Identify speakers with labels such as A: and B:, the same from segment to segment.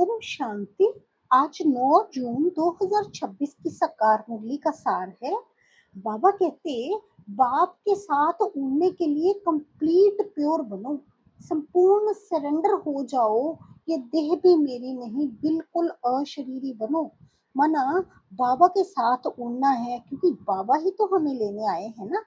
A: ओम शांति। आज 9 जून 2026 की साकार मुरली का सार है। बाबा कहते, बाप के साथ उड़ने के लिए कंप्लीट प्योर बनो, संपूर्ण सरेंडर हो जाओ। ये देह भी मेरी नहीं, बिल्कुल अशरीरी बनो। मना बाबा के साथ उड़ना है, क्योंकि बाबा ही तो हमें लेने आए हैं ना।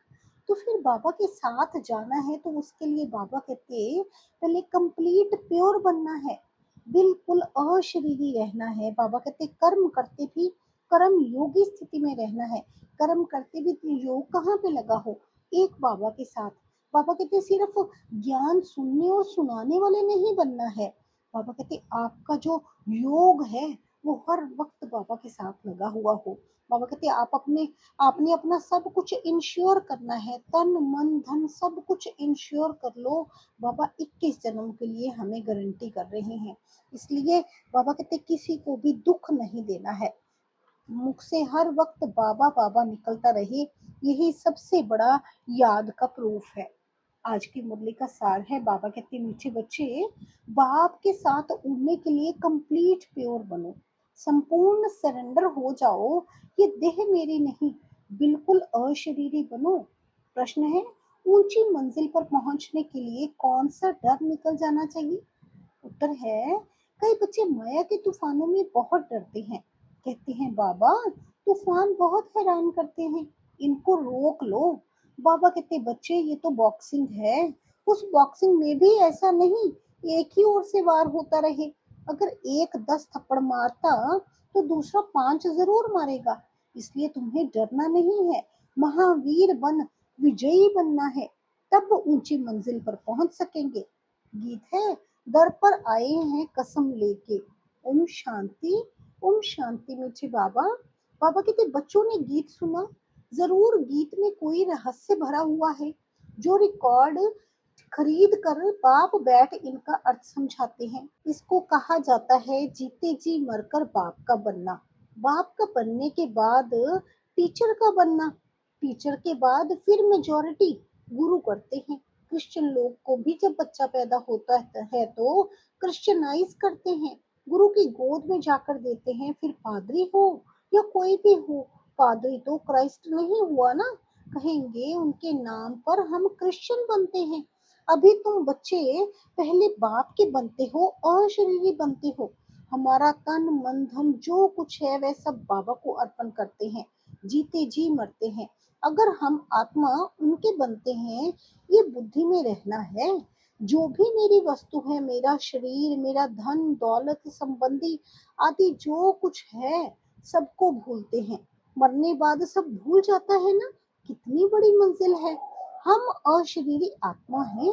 A: तो फिर बाबा के साथ जाना है, तो उसके लिए बाबा कहते पहले कंप्लीट प्योर बनना है, बिल्कुल अशरीरी रहना है। बाबा कहते कर्म करते भी कर्म योगी स्थिति में रहना है। कर्म करते भी योग कहाँ पे लगा हो, एक बाबा के साथ। बाबा कहते सिर्फ ज्ञान सुनने और सुनाने वाले नहीं बनना है। बाबा कहते आपका जो योग है वो हर वक्त बाबा के साथ लगा हुआ हो। बाबा कहते आपने अपना सब कुछ इंश्योर करना है, तन मन धन सब कुछ इंश्योर कर लो। बाबा 21 जन्म के लिए हमें गारंटी कर रहे हैं। इसलिए बाबा कहते किसी को भी दुख नहीं देना है। मुख से हर वक्त बाबा बाबा निकलता रहे, यही सबसे बड़ा याद का प्रूफ है। आज की मुरली का सार है। बाबा कहते मीठे बच्चे, बाप के साथ उड़ने के लिए कंप्लीट प्योर बनो, संपूर्ण सरेंडर हो जाओ। ये देह मेरी नहीं, बिल्कुल अशरीरी बनो। प्रश्न है, ऊंची मंजिल पर पहुंचने के लिए कौन सा डर निकल जाना चाहिए? उत्तर है, कई बच्चे माया के तूफानों में बहुत डरते हैं। कहते हैं बाबा तूफान बहुत हैरान करते हैं, इनको रोक लो। बाबा कहते बच्चे ये तो बॉक्सिंग है, उस बॉक्सिंग में भी ऐसा नहीं एक ही ओर से वार होता रहे। अगर एक 10 थप्पड़ मारता तो दूसरा 5 जरूर मारेगा। इसलिए तुम्हें डरना नहीं है, महावीर बन विजयी बनना है, तब ऊंची मंजिल पर पहुंच सकेंगे। गीत है, दर पर आए हैं कसम लेके। ओम शांति। ओम शांति मीठे बाबा। बाबा कहते बच्चों ने गीत सुना, जरूर गीत में कोई रहस्य भरा हुआ है। जो रिकॉर्ड खरीद कर बाप बैठ इनका अर्थ समझाते हैं। इसको कहा जाता है जीते जी मरकर बाप का बनना। बाप का बनने के बाद टीचर का बनना, टीचर के बाद फिर मेजॉरिटी गुरु करते हैं। क्रिश्चियन लोग को भी जब बच्चा पैदा होता है तो क्रिश्चियनाइज करते हैं, गुरु की गोद में जाकर देते हैं। फिर पादरी हो या कोई भी हो, पादरी तो क्राइस्ट नहीं हुआ ना, कहेंगे उनके नाम पर हम क्रिश्चियन बनते हैं। अभी तुम बच्चे पहले बाप के बनते हो, अशरीरी बनते हो। हमारा तन मन धन जो कुछ है वह सब बाबा को अर्पण करते हैं, जीते जी मरते हैं। अगर हम आत्मा उनके बनते हैं, ये बुद्धि में रहना है। जो भी मेरी वस्तु है, मेरा शरीर, मेरा धन दौलत संबंधी आदि जो कुछ है, सबको भूलते हैं। मरने बाद सब भूल जाता है ना, कितनी बड़ी मंजिल है। हम अशरीरी आत्मा हैं,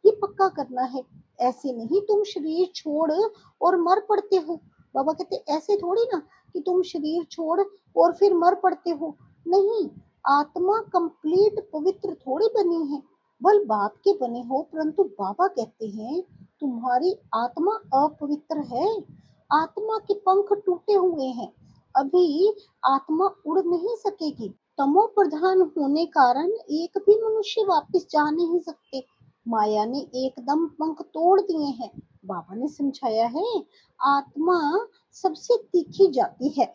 A: ये पक्का करना है। ऐसे नहीं तुम शरीर छोड़ और मर पड़ते हो। बाबा कहते ऐसे थोड़ी ना कि तुम शरीर छोड़ और फिर मर पड़ते हो। नहीं, आत्मा कंप्लीट पवित्र थोड़ी बनी है, बल बाप के बने हो। परंतु बाबा कहते हैं तुम्हारी आत्मा अपवित्र है, आत्मा के पंख टूटे हुए हैं, अभी आत्मा उड़ नहीं सकेगी। तमो प्रधान होने कारण एक भी मनुष्य वापस जा नहीं सकते। माया ने एकदम पंख तोड़ दिए हैं। बाबा ने समझाया है, आत्मा सबसे तीखी जाती है,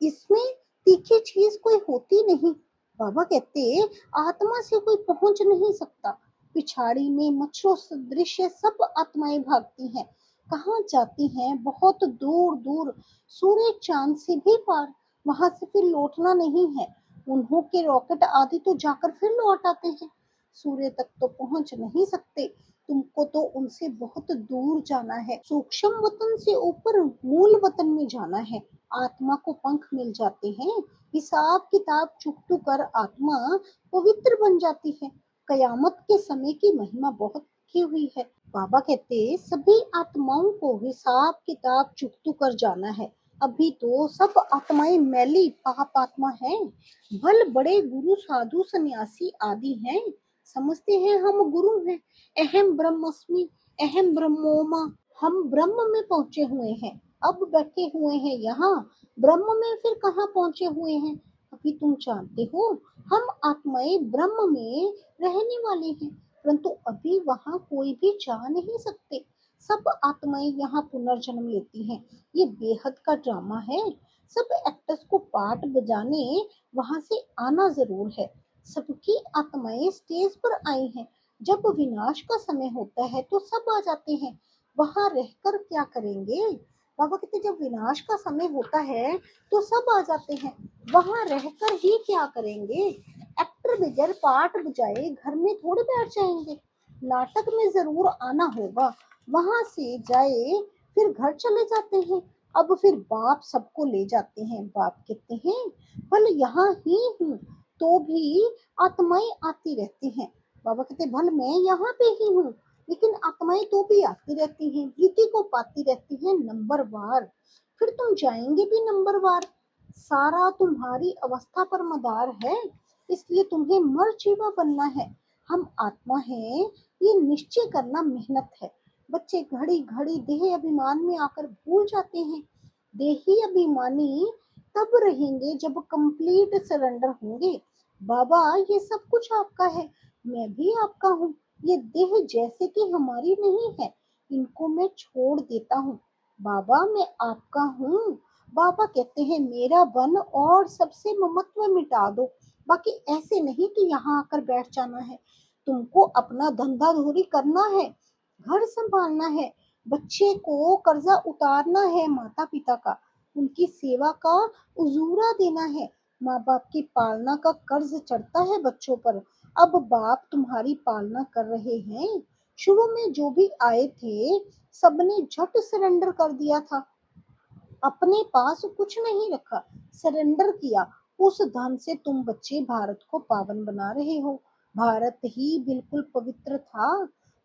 A: इसमें तीखी चीज कोई होती नहीं। बाबा कहते आत्मा से कोई पहुंच नहीं सकता। पिछाड़ी में मच्छरों सदृश सब आत्माएं भागती हैं, कहाँ जाती हैं? बहुत दूर दूर, सूर्य चांद से भी पार। वहां से फिर लौटना नहीं है। उन्हों के रॉकेट आदि तो जाकर फिर लौट आते हैं, सूर्य तक तो पहुंच नहीं सकते। तुमको तो उनसे बहुत दूर जाना है, सूक्ष्म वतन से ऊपर मूल वतन में जाना है। आत्मा को पंख मिल जाते हैं, हिसाब किताब चुकतू कर आत्मा पवित्र बन जाती है। कयामत के समय की महिमा बहुत की हुई है। बाबा कहते सभी आत्माओं को हिसाब किताब चुकतू कर जाना है। अभी तो सब आत्माएं मैली पाप आत्मा हैं। भल बड़े गुरु साधु सन्यासी आदि हैं, समझते हैं हम गुरु हैं। अहम ब्रह्मस्मि अहम ब्रह्मोमा, हम ब्रह्म में पहुंचे हुए हैं, अब बैठे हुए हैं यहाँ। ब्रह्म में फिर कहाँ पहुंचे हुए हैं? अभी तुम जानते हो हम आत्माएं ब्रह्म में रहने वाले हैं, परंतु अभी वहां कोई भी जा नहीं सकते। सब आत्माएं यहाँ पुनर्जन्म लेती हैं। ये बेहद का ड्रामा है। सब एक्टर्स को पार्ट बजाने वहां से आना जरूर है। सबकी आत्माएं स्टेज पर आई हैं। जब विनाश का समय होता है तो सब आ जाते हैं। वहां रहकर क्या करेंगे? बाबा कहते जब विनाश का समय होता है तो सब आ जाते हैं। वहां रहकर ही क्या करेंगे? एक्टर बगैर पार्ट बजाए घर में थोड़े बैठ जाएंगे। नाटक में जरूर आना होगा। वहां से जाए फिर घर चले जाते हैं। अब फिर बाप सबको ले जाते हैं। बाप कहते हैं भल यहाँ ही हूँ तो भी आत्माएं आती रहती हैं। बाबा कहते भल मैं यहाँ पे ही हूँ लेकिन आत्माएं तो भी आती रहती हैं। विधि को पाती रहती हैं नंबर वार। फिर तुम जाएंगे भी नंबर वार। सारा तुम्हारी अवस्था पर मदार है इसलिए तुम्हें मर जीवा बनना है। हम आत्मा हैं ये निश्चय करना मेहनत है। बच्चे घड़ी घड़ी देह अभिमान में आकर भूल जाते हैं। देही अभिमानी तब रहेंगे जब कंप्लीट सरेंडर होंगे। बाबा ये सब कुछ आपका है। मैं भी आपका हूँ। ये देह जैसे कि हमारी नहीं है। इनको मैं छोड़ देता हूँ। बाबा मैं आपका हूँ। बाबा कहते हैं मेरा बन और सबसे ममत्व मिटा दो। बाकी ऐसे नहीं कि यहाँ आकर बैठ जाना है। तुमको अपना धंधा धोरी करना है। घर संभालना है। बच्चे को कर्जा उतारना है माता पिता का। उनकी सेवा का उजूरा देना है। माँ बाप की पालना का कर्ज चढ़ता है बच्चों पर। अब बाप तुम्हारी पालना कर रहे हैं। शुरू में जो भी आए थे सबने झट सरेंडर कर दिया था। अपने पास कुछ नहीं रखा। सरेंडर किया। उस धन से तुम बच्चे भारत को पावन बना रहे हो। भारत ही बिल्कुल पवित्र था।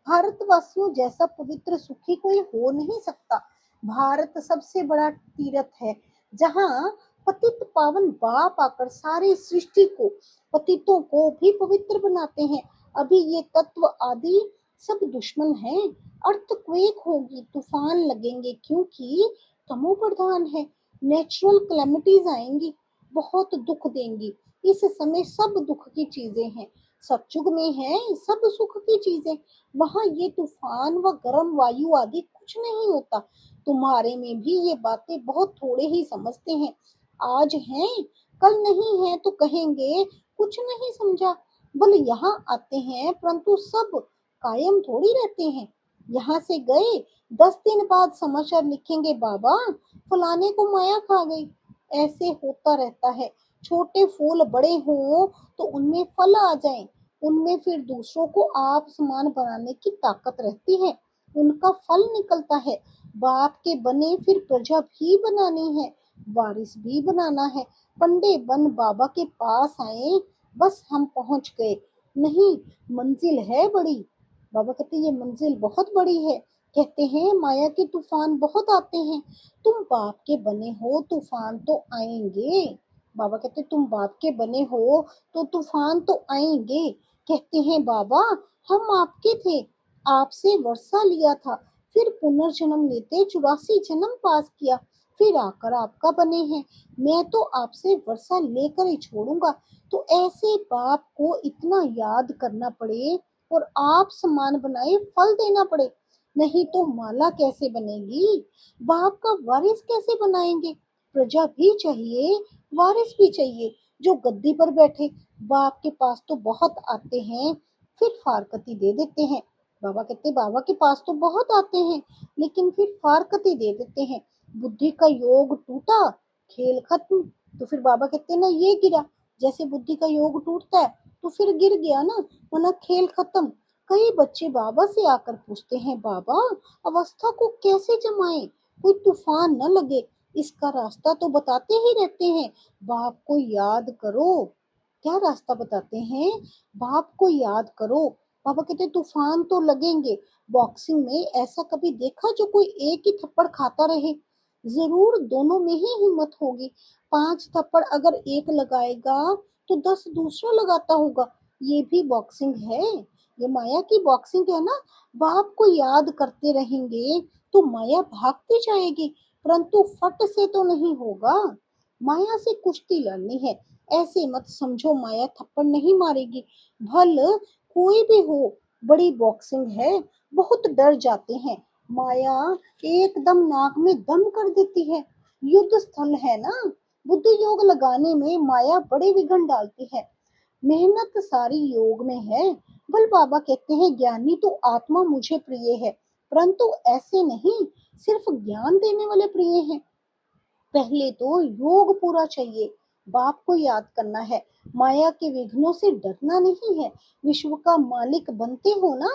A: भारतवासियों जैसा पवित्र सुखी कोई हो नहीं सकता। भारत सबसे बड़ा तीर्थ है जहाँ पतित पावन बाप आकर सारी सृष्टि को पतितों को भी पवित्र बनाते हैं। अभी ये तत्व आदि सब दुश्मन हैं। अर्थक्वेक होगी तूफान लगेंगे क्योंकि तमो प्रधान है। नेचुरल कैलेमिटीज आएंगी बहुत दुख देंगी। इस समय सब दुख की चीजें हैं। सतयुग में है सब सुख की चीजें। वहां ये तूफान व गर्म वायु आदि कुछ नहीं होता। तुम्हारे में भी ये बातें बहुत थोड़े ही समझते हैं। आज हैं कल नहीं है तो कहेंगे कुछ नहीं समझा। भले यहाँ आते हैं परंतु सब कायम थोड़ी रहते हैं। यहाँ से गए 10 दिन बाद समाचार लिखेंगे बाबा फलाने को माया खा गई। ऐसे होता रहता है। छोटे फूल बड़े हों तो उनमें फल आ जाएं। उनमें फिर दूसरों को आप समान बनाने की ताकत रहती है। उनका फल निकलता है। बाप के बने फिर प्रजा भी बनानी है। वारिस भी बनाना है। पंडे बन बाबा के पास आए। बस हम पहुंच गए। नहीं मंजिल है बड़ी। बाबा कहते ये मंजिल बहुत बड़ी है। कहते हैं माया के तूफान बहुत आते हैं। तुम बाप के बने हो तूफान तो आएंगे। बाबा कहते तुम बाप के बने हो तो तूफान तो आएंगे। कहते हैं बाबा हम आपके थे। आपसे वर्षा लिया था। फिर पुनर्जन्म लेते 84 जन्म पास किया। फिर आकर आपका बने हैं। मैं तो आपसे वर्षा लेकर ही छोड़ूंगा। तो ऐसे बाप को इतना याद करना पड़े और आप समान बनाए फल देना पड़े। नहीं तो माला कैसे बनेगी? बाप का वारिस कैसे बनाएंगे? प्रजा भी चाहिए वारिस भी चाहिए जो गद्दी पर बैठे। बाप के पास तो बहुत आते हैं फिर फारकती दे देते हैं। बाबा कहते बाबा के पास तो बहुत आते हैं लेकिन फिर फारकती दे देते हैं। बुद्धि का योग टूटा खेल खत्म। तो फिर बाबा कहते ना ये गिरा। जैसे बुद्धि का योग टूटता है तो फिर गिर गया ना वरना खेल खत्म। कई बच्चे बाबा से आकर पूछते हैं बाबा अवस्था को कैसे जमाएं? कोई तूफान न लगे। इसका रास्ता तो बताते ही रहते हैं। बाप को याद करो। क्या रास्ता बताते हैं? बाप को याद करो। बाबा कहते तूफान तो लगेंगे। बॉक्सिंग में ऐसा कभी देखा जो कोई एक ही थप्पड़ खाता रहे? जरूर दोनों में ही हिम्मत होगी। 5 थप्पड़ अगर एक लगाएगा तो 10 दूसरा लगाता होगा। ये भी बॉक्सिंग है। ये माया की बॉक्सिंग है ना। बाप को याद करते रहेंगे तो माया भागती जाएगी परंतु फट से तो नहीं होगा। माया से कुश्ती लड़नी है। ऐसे मत समझो माया थप्पड़ नहीं मारेगी। भल कोई भी हो बड़ी बॉक्सिंग है। बहुत डर जाते हैं। माया एकदम नाक में दम कर देती है। युद्ध स्थल है ना, बुद्धि योग लगाने में माया बड़े विघ्न डालती है। मेहनत सारी योग में है। बल बाबा कहते हैं ज्ञानी तो आत्मा मुझे प्रिय है, परंतु ऐसे नहीं सिर्फ ज्ञान देने वाले प्रिय हैं। पहले तो योग पूरा चाहिए, बाप को याद करना है। माया के विघ्नों से डरना नहीं है। विश्व का मालिक बनते हो ना,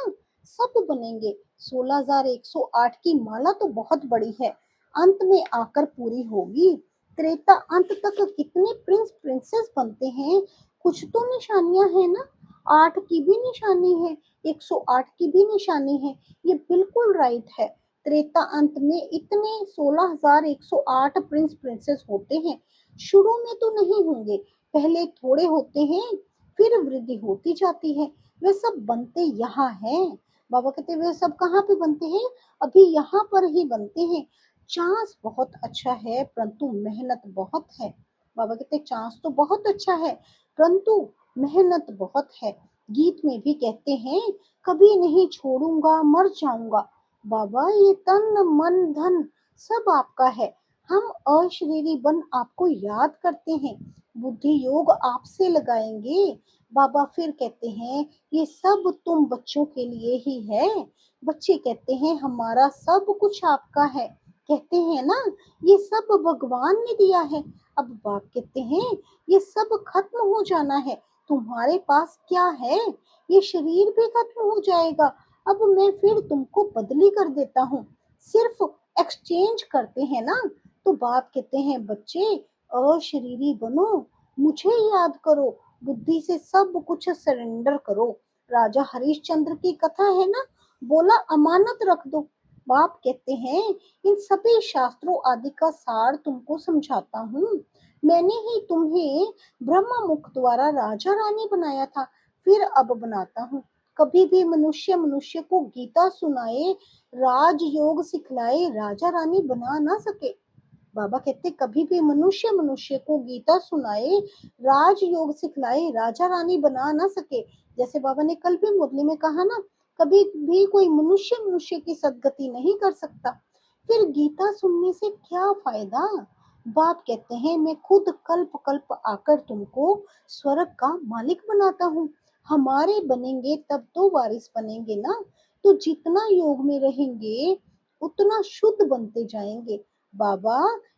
A: सब बनेंगे। 16,108 की माला तो बहुत बड़ी है, अंत में आकर पूरी होगी। त्रेता अंत तक कितने प्रिंस प्रिंसेस बनते हैं, कुछ तो निशानियां है ना। 8 की भी निशानी है, 108 की भी निशानी है, ये बिल्कुल राइट है। त्रेता अंत में इतने 16,108 प्रिंस प्रिंसेस होते हैं। शुरू में तो नहीं होंगे, पहले थोड़े होते हैं, फिर वृद्धि होती जाती है। वे सब बनते यहाँ हैं। बाबा कहते वे सब कहाँ पे बनते हैं, अभी यहाँ पर ही बनते हैं। चांस बहुत अच्छा है, परंतु मेहनत बहुत है। बाबा कहते चांस तो बहुत अच्छा है, परंतु मेहनत बहुत है। गीत में भी कहते हैं कभी नहीं छोड़ूंगा मर जाऊंगा। बाबा ये तन मन धन सब आपका है, हम अशरीरी बन आपको याद करते हैं, बुद्धि योग आपसे लगाएंगे। बाबा फिर कहते हैं ये सब तुम बच्चों के लिए ही है। बच्चे कहते हैं हमारा सब कुछ आपका है, कहते हैं ना ये सब भगवान ने दिया है। अब बाप कहते हैं ये सब खत्म हो जाना है, तुम्हारे पास क्या है, ये शरीर भी खत्म हो जाएगा। अब मैं फिर तुमको बदली कर देता हूँ, सिर्फ एक्सचेंज करते हैं ना। तो बाप कहते हैं बच्चे अशरीरी बनो, मुझे याद करो, बुद्धि से सब कुछ सरेंडर करो। राजा हरिश्चंद्र की कथा है ना, बोला अमानत रख दो। बाप कहते हैं इन सभी शास्त्रों आदि का सार तुमको समझाता हूँ। मैंने ही तुम्हें ब्रह्म मुख द्वारा राजा रानी बनाया था, फिर अब बनाता हूँ। कभी भी मनुष्य मनुष्य को गीता सुनाए, राजयोग सिखलाए, राजा रानी बना ना सके। बाबा कहते कभी भी मनुष्य मनुष्य को गीता सुनाए, राजयोग सिखलाए, राजा रानी बना ना सके। जैसे बाबा ने कल भी मुरली में कहा ना, कभी भी कोई मनुष्य मनुष्य की सदगति नहीं कर सकता। फिर गीता सुनने से क्या फायदा। बाप कहते हैं मैं खुद कल्प कल्प आकर तुमको स्वर्ग का मालिक बनाता हूँ। हमारे बनेंगे तब तो वारिस बनेंगे ना, तो जितना योग में रहेंगे उतना शुद्ध बनते जाएंगे। बाबा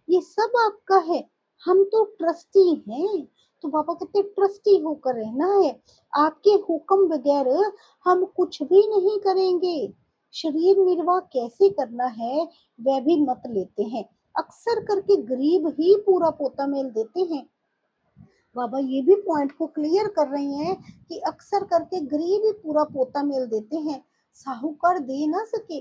A: ये सब आपका है, हम तो ट्रस्टी हैं। तो बाबा कहते ट्रस्टी होकर रहना है, आपके हुक्म बगैर हम कुछ भी नहीं करेंगे। शरीर निर्वाह कैसे करना है वह भी मत लेते हैं, अक्सर करके गरीब ही पूरा पोता मेल देते हैं। बाबा ये भी पॉइंट को क्लियर कर रहे हैं कि अक्सर करके गरीब ही पूरा पोता मेल देते हैं, साहूकार दे ना सके,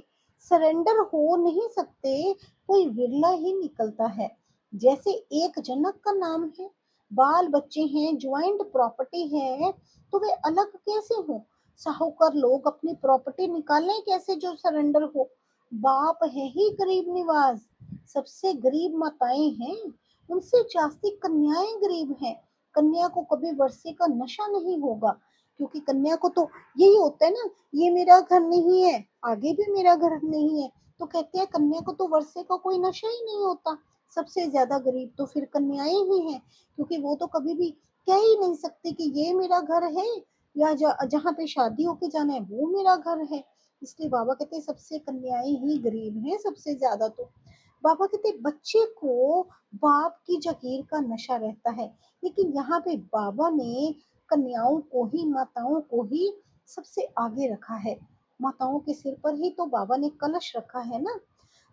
A: सरेंडर हो नहीं सकते, कोई विरला ही निकलता है। जैसे एक जनक का नाम है, बाल बच्चे हैं, ज्वाइंट प्रॉपर्टी है, तो वे अलग कैसे हो। साहूकार लोग अपनी प्रॉपर्टी निकालें कैसे जो सरेंडर हो। बाप है ही गरीब निवाज, सबसे गरीब माताएं हैं, उनसे जास्ती कन्याएं गरीब हैं। कन्या को कभी वर्षे का नशा नहीं होगा, क्योंकि कन्या को तो यही होता है ना, ये मेरा घर नहीं है, आगे भी मेरा घर नहीं है, तो कहते हैं कन्या को तो वर्षे का कोई नशा ही नहीं होता। सबसे ज्यादा गरीब तो फिर कन्याएं ही हैं, क्योंकि वो तो कभी भी कह ही नहीं सकते कि ये मेरा घर है, या जहाँ पे शादी होके जाना है वो मेरा घर है। इसलिए बाबा कहते हैं सबसे कन्याएं ही गरीब हैं सबसे ज्यादा। तो बाबा कहते बच्चे को बाप की जागीर का नशा रहता है, लेकिन यहाँ पे बाबा ने कन्याओं को ही, माताओं को ही सबसे आगे रखा है। माताओं के सिर पर ही तो बाबा ने कलश रखा है ना।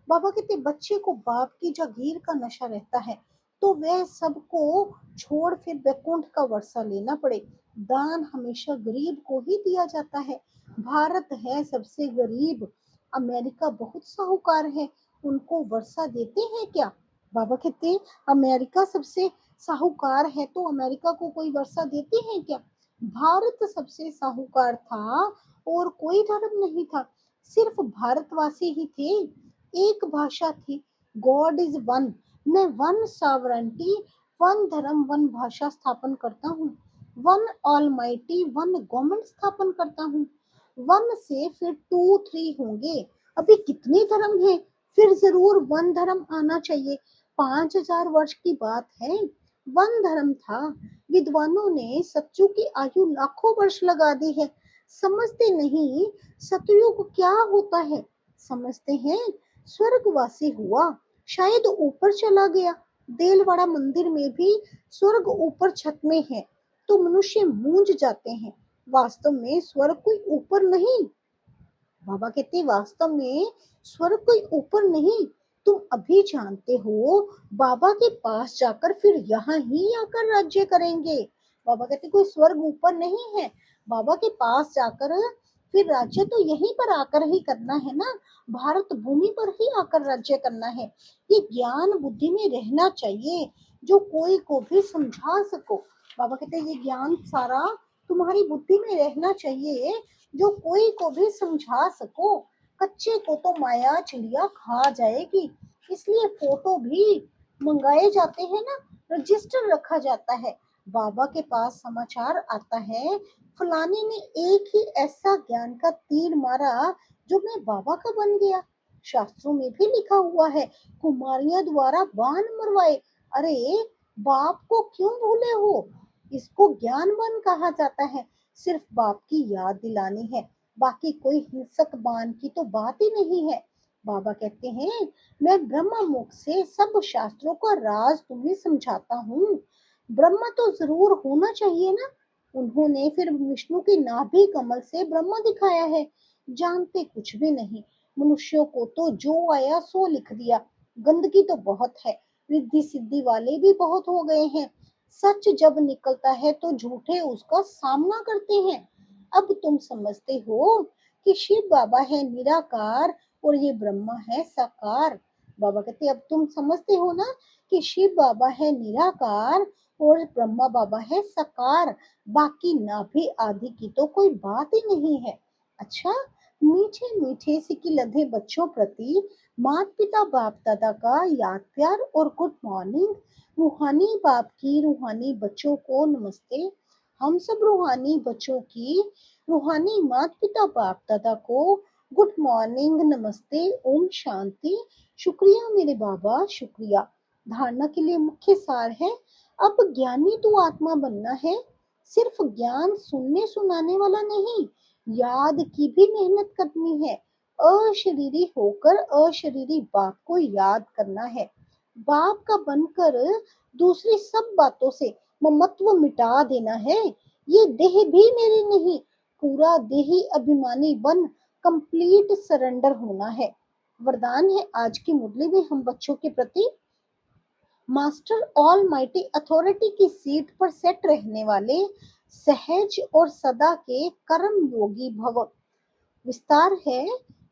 A: बाबा कहते बच्चे को बाप की जागीर का नशा रहता है, तो वह सबको छोड़ फिर वैकुंठ का वर्षा लेना पड़े। दान हमेशा गरीब को ही दिया जाता है। भारत है सबसे गरीब, अमेरिका बहुत साहूकार है, उनको वर्षा देते हैं क्या। बाबा कहते अमेरिका सबसे साहूकार है, तो अमेरिका को कोई वर्षा देते हैं क्या। भारत सबसे साहूकार था और कोई धर्म नहीं था, सिर्फ भारतवासी ही थे, एक भाषा थी। गॉड इज वन, मैं वन सॉवरेंटी, वन धर्म वन भाषा स्थापन करता हूँ, वन ऑलमाइटी वन गवर्नमेंट स्थापन करता हूँ। वन से फिर 2 3 होंगे, अभी कितने धर्म हैं, फिर जरूर वन धर्म आना चाहिए। 5000 वर्ष की बात है, वन धर्म था। विद्वानों ने सत्युग की आयु लाखों वर्ष लगा दी है। समझते नहीं सतयुग क्या होता है। समझते हैं स्वर्गवासी हुआ, शायद ऊपर चला गया। देलवाड़ा मंदिर में भी स्वर्ग ऊपर छत में है, तो मनुष्य मूंझ जाते हैं। वास्तव में स्वर्ग कोई ऊपर नहीं। बाबा कहते वास्तव में स्वर्ग कोई ऊपर नहीं, तुम अभी जानते हो। बाबा के पास जाकर फिर यहाँ ही आकर राज्य करेंगे। बाबा कहते कोई स्वर्ग ऊपर नहीं है, बाबा के पास जाकर फिर राज्य तो यहीं पर आकर ही करना है ना, भारत भूमि पर ही आकर राज्य करना है। ये ज्ञान बुद्धि में रहना चाहिए, जो कोई को भी समझा सको। बाबा कहते ये ज्ञान सारा तुम्हारी बुद्धि में रहना चाहिए, जो कोई को भी समझा सको। कच्चे को तो माया चिड़िया खा जाएगी, इसलिए फोटो भी मंगाए जाते हैं ना, रजिस्टर रखा जाता है। बाबा के पास समाचार आता है फलाने ने एक ही ऐसा ज्ञान का तीर मारा जो मैं बाबा का बन गया। शास्त्रों में भी लिखा हुआ है कुमारियां द्वारा बाण मरवाए। अरे बाप को क्यों भूले हो, इसको ज्ञान बन कहा जाता है। सिर्फ बाप की याद दिलानी है, बाकी कोई हिंसक बाण की तो बात ही नहीं है। बाबा कहते हैं मैं ब्रह्म मुख से सब शास्त्रों का राज तुम्हें समझाता हूँ। ब्रह्म तो जरूर होना चाहिए ना। उन्होंने फिर विष्णु की नाभि कमल से ब्रह्म दिखाया है। जानते कुछ भी नहीं, मनुष्यों को तो जो आया सो लिख दिया। गंदगी तो बहुत है, रिद्धि सिद्धि वाले भी बहुत हो गए हैं। सच जब निकलता है तो झूठे उसका सामना करते हैं। अब तुम समझते हो कि शिव बाबा है निराकार और ये ब्रह्मा है साकार। बाबा कहते अब तुम समझते हो ना कि शिव बाबा है निराकार और ब्रह्मा बाबा है साकार, बाकी नाभि आदि की तो कोई बात ही नहीं है। अच्छा, मीठे मीठे सिक्के लधे बच्चों प्रति माता पिता बाप दादा का याद प्यार और गुड मॉर्निंग। रूहानी बाप की रूहानी बच्चों को नमस्ते। हम सब रूहानी बच्चों की रूहानी माता पिता बाप दादा को गुड मॉर्निंग नमस्ते ओम शांति। शुक्रिया मेरे बाबा शुक्रिया। धारणा के लिए मुख्य सार है अब ज्ञानी तू आत्मा बनना है। सिर्फ ज्ञान सुनने सुनाने वाला नहीं, याद की भी मेहनत करनी है। अशरीरी होकर अशरीरी बाप को याद करना है। बाप का बनकर दूसरी सब बातों से ममत्व मिटा देना है। ये देह भी मेरी नहीं, पूरा देही अभिमानी बन कंप्लीट सरेंडर होना है। वरदान है आज की मुरली में हम बच्चों के प्रति। मास्टर ऑल माइटी अथॉरिटी की सीट पर सेट रहने वाले सहज और सदा के कर्म योगी भव। विस्तार है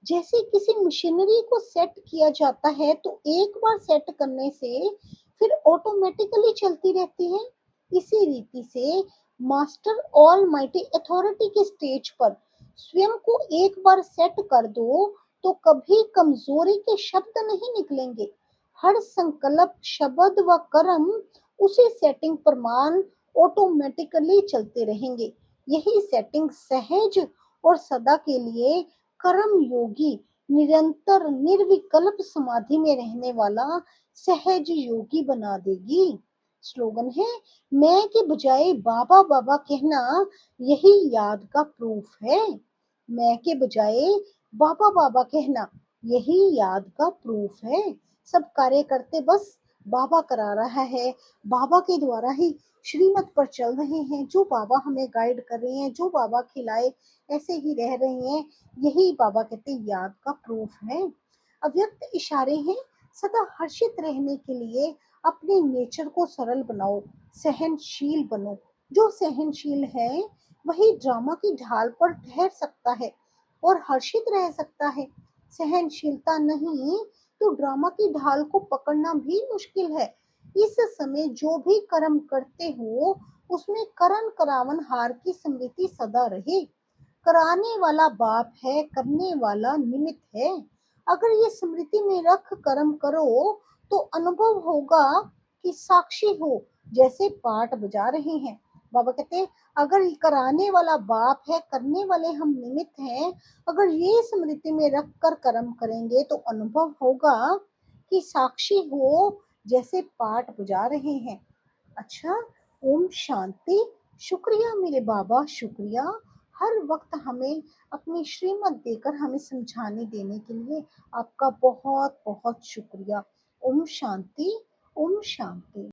A: जैसे किसी मशीनरी को सेट किया जाता है तो एक बार सेट करने से फिर ऑटोमेटिकली चलती रहती है। इसी रीति से मास्टर ऑल माइटी अथॉरिटी के स्टेज पर स्वयं को एक बार सेट कर दो तो कभी कमजोरी के शब्द नहीं निकलेंगे। हर संकल्प शब्द व कर्म उसी सेटिंग पर मान ऑटोमेटिकली चलते रहेंगे। यही सेटिंग सहज और सदा के लिए कर्म योगी निरंतर निर्विकल्प समाधि में रहने वाला सहज योगी बना देगी। स्लोगन है मैं के बजाय बाबा बाबा कहना यही याद का प्रूफ है। मैं के बजाय बाबा बाबा कहना यही याद का प्रूफ है। सब कार्य करते बस बाबा करा रहा है, बाबा के द्वारा ही श्रीमत पर चल रहे हैं। जो बाबा हमें गाइड कर रहे हैं, जो बाबा खिलाए ऐसे ही रह रहे हैं, यही बाबा कहते याद का प्रूफ है। अव्यक्त इशारे हैं सदा हर्षित रहने के लिए अपने नेचर को सरल बनाओ, सहनशील बनो। जो सहनशील है वही ड्रामा की ढाल पर ठहर सकता है और हर्षित रह सकता है। सहनशीलता नहीं तो ड्रामा की ढाल को पकड़ना भी मुश्किल है। इस समय जो भी कर्म करते हो उसमें करण करावन हार की स्मृति सदा रहे। कराने वाला बाप है, करने वाला निमित्त है। अगर ये स्मृति में रख कर्म करो तो अनुभव होगा कि साक्षी हो जैसे पाठ बजा रहे हैं। बाबा कहते हैं अगर कराने वाला बाप है, करने वाले हम निमित्त हैं, अगर ये स्मृति में रख कर कर्म करेंगे तो अनुभव होगा कि साक्षी हो जैसे पाठ बजा रहे हैं। अच्छा, ओम शांति। शुक्रिया मेरे बाबा, शुक्रिया। हर वक्त हमें अपनी श्रीमत देकर हमें समझाने देने के लिए आपका बहुत बहुत शुक्रिया। ओम शांति, ओम शांति।